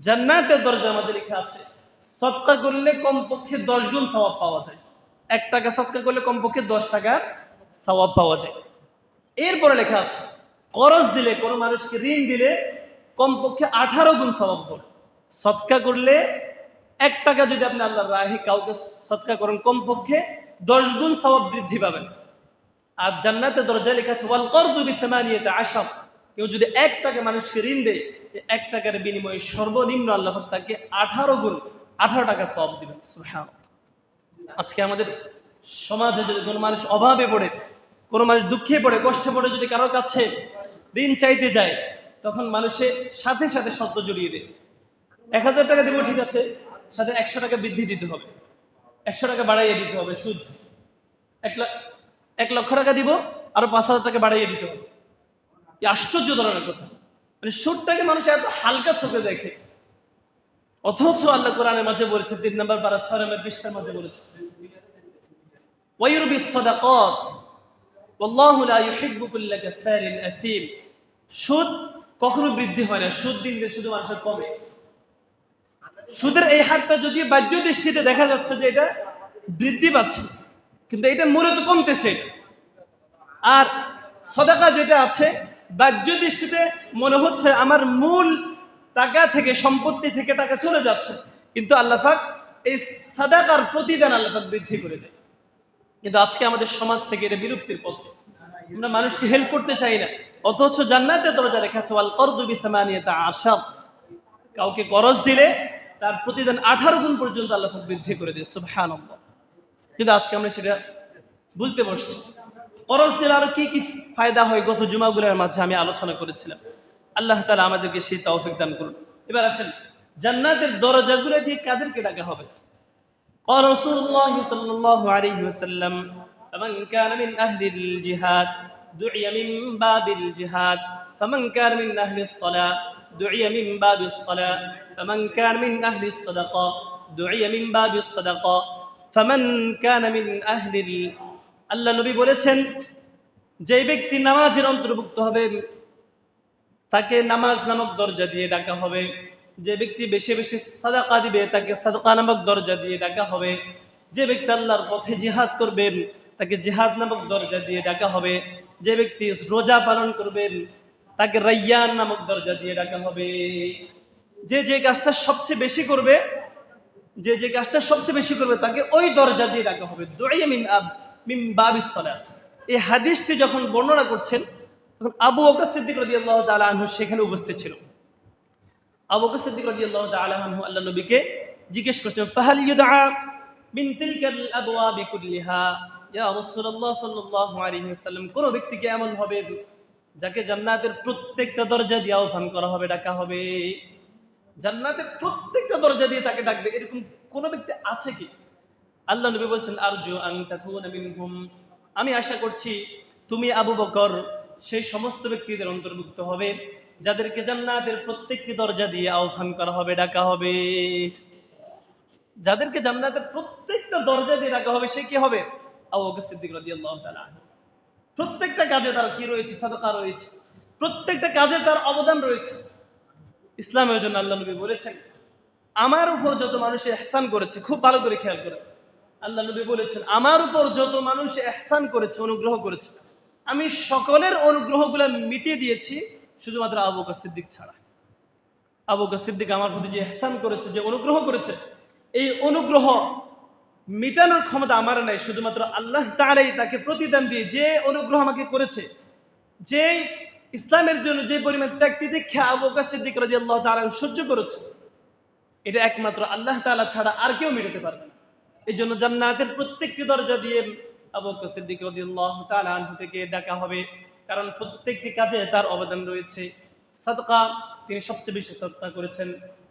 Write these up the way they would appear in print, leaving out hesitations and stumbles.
জান্নাতের দরজার মাঝে লেখা আছে সদকা করলে কমপক্ষে 10 গুণ সওয়াব পাওয়া যায়। 1 টাকা সদকা করলে কমপক্ষে 10 টাকার সওয়াব পাওয়া যায়। এরপরে লেখা আছে করজ দিলে, কোনো মানুষকে ঋণ দিলে কমপক্ষে 18 গুণ সওয়াব হবে। সদকা করলে 1 টাকা যদি আপনি আল্লাহর রাহে কাউকে সদকা করেন কমপক্ষে 10 গুণ সওয়াব বৃদ্ধি পাবেন। আর জান্নাতের দরজায় লেখা আছে ওয়াল করদু বিথামানিয়াতি আশর, কেউ যদি 1 টাকা মানুষকে ঋণ দেয়, 1 টাকার বিনিময়ে সর্বনিম্ন আল্লাহ পাক তাকে 18 গুণ 18 টাকা সওয়াব দিবেন। সুবহানাল্লাহ। আজকে আমাদের সমাজে যদি কোনো মানুষ অভাবে পড়ে, কোনো মানুষ দুঃখে পড়ে, কষ্টে পড়ে, যদি কারোর কাছে ঋণ চাইতে যায়, তখন মানুষের সাথে সাথে শর্ত জড়িয়ে দেয়। 1000 টাকা দেবো, ঠিক আছে, সাথে 100 টাকা বৃদ্ধি দিতে হবে, 100 টাকা বাড়াইয়ে দিতে হবে, সুদ 1 লক্ষ টাকা দিব, আরো 5000 টাকা বাড়াইয়ে দিতে হবে। এই আশ্চর্য ধরনের কথা, মানে সুদটাকে মানুষ এত হালকা চোখে দেখে। অথচ আল্লাহ কোরআনের মাঝে বলেছে 3 নম্বর পারা 6 নম্বর পৃষ্ঠার মাঝে বলেছে ওয়ায়ুরবিস সাদাকাত ওয়াল্লাহু লা ইউহিব্বু কুল্লা কাফারিন আথীম। সুদ কখনো বৃদ্ধি হয় না, সুদ দিন দিন শুধু মানুষের কমে। সুদের এই হারটা যদি বাহ্য দৃষ্টিতে দেখা যাচ্ছে যে এটা বৃদ্ধি পাচ্ছে, কিন্তু এটা মূলত কমতেছে এটা। আর সাদাকা যেটা আছে, বাহ্য দৃষ্টিতে মনে হচ্ছে আমার মূল টাকা থেকে, সম্পত্তি থেকে টাকা চলে যাচ্ছে, কিন্তু আল্লাহ পাক এই সাদাকার প্রতিদান আল্লাহ পাক বৃদ্ধি করে দেয়। কিন্তু আজকে আমাদের সমাজ থেকে এটা বিলুপ্তির পথে, আমরা মানুষকে হেল্প করতে চাই না। অথচ জান্নাতের দরজা লেখা আছে ওয়াল করদু বিথামানিয়াতি আশর, কাউকে করজ দিলে তার প্রতিদান 18 গুণ পর্যন্ত আল্লাহ পাক বৃদ্ধি করে দেয়। সুবহানাল্লাহ। কিন্তু আজকে আমরা সেটা বলতে বসছি। করজ দিলে আরো কি কি ফায়দা হয় গত জুমাগুলোর মাঝে আমি আলোচনা করেছিলাম। আল্লাহ তাআলা আমাদেরকে সেই তৌফিক দান করুন। এবার আসেন জান্নাতের দরজাগুলো দিয়ে কাদেরকে ডাকা হবে। قال رسول الله صلى الله عليه وسلم فمن كان من أهل الجهاد دعي من باب الجهاد فمن كان من أهل الصلاة دعي من باب الصلاة فمن كان من أهل الصدقة دعي من باب الصدقة فمن كان من أهل আল্লাহ নবী বলেছেন, যে ব্যক্তি নামাজের অন্তর্ভুক্ত হবে তাকে নামাজ নামক দরজা দিয়ে ডাকা হবে। যে ব্যক্তি বেশি বেশি সাদাকা দিবে তাকে সাদাকা নামক দরজা দিয়ে ডাকা হবে। যে ব্যক্তি আল্লাহর পথে জিহাদ করবে তাকে জিহাদ নামক দরজা দিয়ে ডাকা হবে। যে ব্যক্তি রোজা পালন করবে তাকে রায়্যান নামক দরজা দিয়ে ডাকা হবে। যে যে কাজটা সবচেয়ে বেশি করবে, যে যে কাজটা সবচেয়ে বেশি করবে তাকে ওই দরজা দিয়ে ডাকা হবে। দুআ মিন বাবিস সালাত। এই হাদিসটি যখন বর্ণনা করছেন তখন আবু বকর সিদ্দিক রাদিয়াল্লাহু তাআলা আনহু সেখানে উপস্থিত ছিল। আবু বকর সিদ্দিক রাদিয়াল্লাহু তাআলা আনহু আল্লাহ নবীকে জিজ্ঞেস করছেন, ফাহাল ইউদআ মিন তিলকাল আবওয়াবি কুল্লিহা ইয়া রাসূলুল্লাহ সাল্লাল্লাহু আলাইহি ওয়াসাল্লাম, কোন ব্যক্তিকে এমন হবে যাকে জান্নাতের প্রত্যেকটা দরজা দিয়ে আহ্বান করা হবে, ডাকা হবে। জান্নাতের প্রত্যেকটা দরজা দিয়ে তাকে ডাকবে, এরকম কোন ব্যক্তি আছে কি? আল্লাহ নবী বলছেন, আরজু আন তাকুনা মিনহুম, আমি আশা করছি তুমি আবু বকর সেই সমস্ত ব্যক্তিদের অন্তর্ভুক্ত হবে যাদেরকে জান্নাতের প্রত্যেকটি দরজা দিয়ে আহ্বান করা হবে, ডাকা হবে। যাদেরকে জান্নাতের প্রত্যেকটা দরজা দিয়ে ডাকা হবে সে কি হবে? আবু বকর সিদ্দিক রাদিয়াল্লাহু তাআলা। প্রত্যেকটা কাজে তার কি রয়েছে? সাদাকা রয়েছে। প্রত্যেকটা কাজে তার অবদান রয়েছে। ইসলামের জন্য আল্লাহ নবী বলেছেন, আমার উপর যত মানুষ ইহসান করেছে, খুব ভালো করে খেয়াল করে, আল্লাহ নবী বলেছেন আমার উপর যত মানুষ ইহসান করেছে, অনুগ্রহ করেছে, আমি সকলের অনুগ্রহগুলো মিটিয়ে দিয়েছি শুধুমাত্র আবু বকর সিদ্দিক ছাড়া। আবু বকর সিদ্দিক আমার প্রতি যে ইহসান করেছে, যে অনুগ্রহ করেছে, এই অনুগ্রহ মিটানোর ক্ষমতা আমার নাই, শুধুমাত্র আল্লাহ তাআলাই তাকে প্রতিদান দিয়ে যে অনুগ্রহ আমাকে করেছে, যে ইসলামের জন্য যে পরিমাণ ত্যাগ তিতিক্ষা আবু বকর সিদ্দিক রাদিয়াল্লাহু তাআলা সহ্য করেছে, এটা একমাত্র আল্লাহ তাআলা ছাড়া আর কেউ মেটাতে পারবে না। এই জন্য জান্নাতের প্রত্যেকটি দরজা দিয়ে আবু বকর সিদ্দিক রাদিয়াল্লাহু তাআলা আনহু থেকে ডাকা হবে, কারণ প্রত্যেকটি কাজে তার অবদান রয়েছে। সাদকা, তিনি সবচেয়ে বেশি সাদকা করেছেন।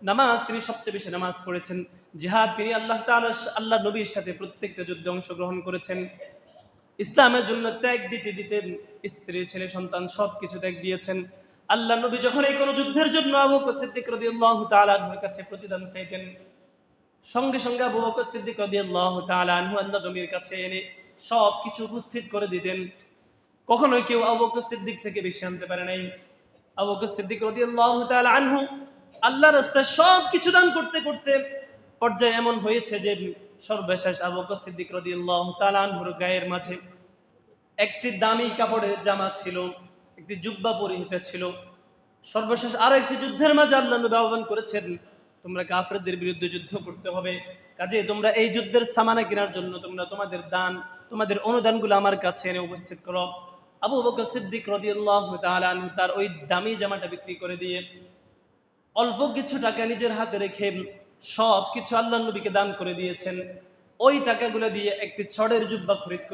নামাজ, তিনি সবচেয়ে বেশি নামাজ পড়েছেন। জিহাদ, তিনি আল্লাহ নবীর সাথে প্রত্যেকটা যুদ্ধে অংশগ্রহণ করেছেন। ইসলামের জন্য ত্যাগ দিতে দিতে স্ত্রী, ছেলে, সন্তান সবকিছু ত্যাগ দিয়েছেন। আল্লাহ নবী যখন এই কোনো যুদ্ধের জন্য আবু বকর সিদ্দিক রাদিয়াল্লাহু তাআলা আনহুর কাছে প্রতিদান চাইতেন, সঙ্গে সঙ্গে আবু বকর সিদ্দিক রাদিয়াল্লাহু তাআলা আনহু আল্লাহ নবীর কাছে এনে সবকিছু উপস্থিত করে দিতেন। কখনোই কেউ আবু বকর সিদ্দিক থেকে বেশি আনতে পারে নাই। আবু বকর সিদ্দিক রাদিয়াল্লাহু তাআলা আনহু আল্লাহর রাস্তায় সবকিছু দান করতে করতে পর্যায়ে এমন হয়েছে যে সর্বশেষ আবু বকর সিদ্দিক রাদিয়াল্লাহু তাআলা আনহুর গায়ের মাঝে একটি দামি কাপড়ের জামা ছিল, একটি জুব্বা পরিহিত ছিল। সর্বশেষ আরো একটি যুদ্ধের মাঝে আল্লাহ নবী আহ্বান করেছেন, তোমরা কাফেরদের বিরুদ্ধে যুদ্ধ করতে হবে, কাজে তোমরা এই যুদ্ধের সামানা কেনার জন্য তোমরা তোমাদের দান, তোমাদের অনুদানগুলো আমার কাছে এনে উপস্থিত করো। আবু বকর সিদ্দিক রাদিয়াল্লাহু তাআলা আনহু তার ওই দামি জামাটা বিক্রি করে দিয়ে অল্প কিছু টাকা নিজের হাতে রেখে সব কিছু আল্লাহ নবীকে দান করে দিয়েছেন। ওই টাকাগুলো দিয়ে একটি ছড়ের জুব্বা খরিদ করে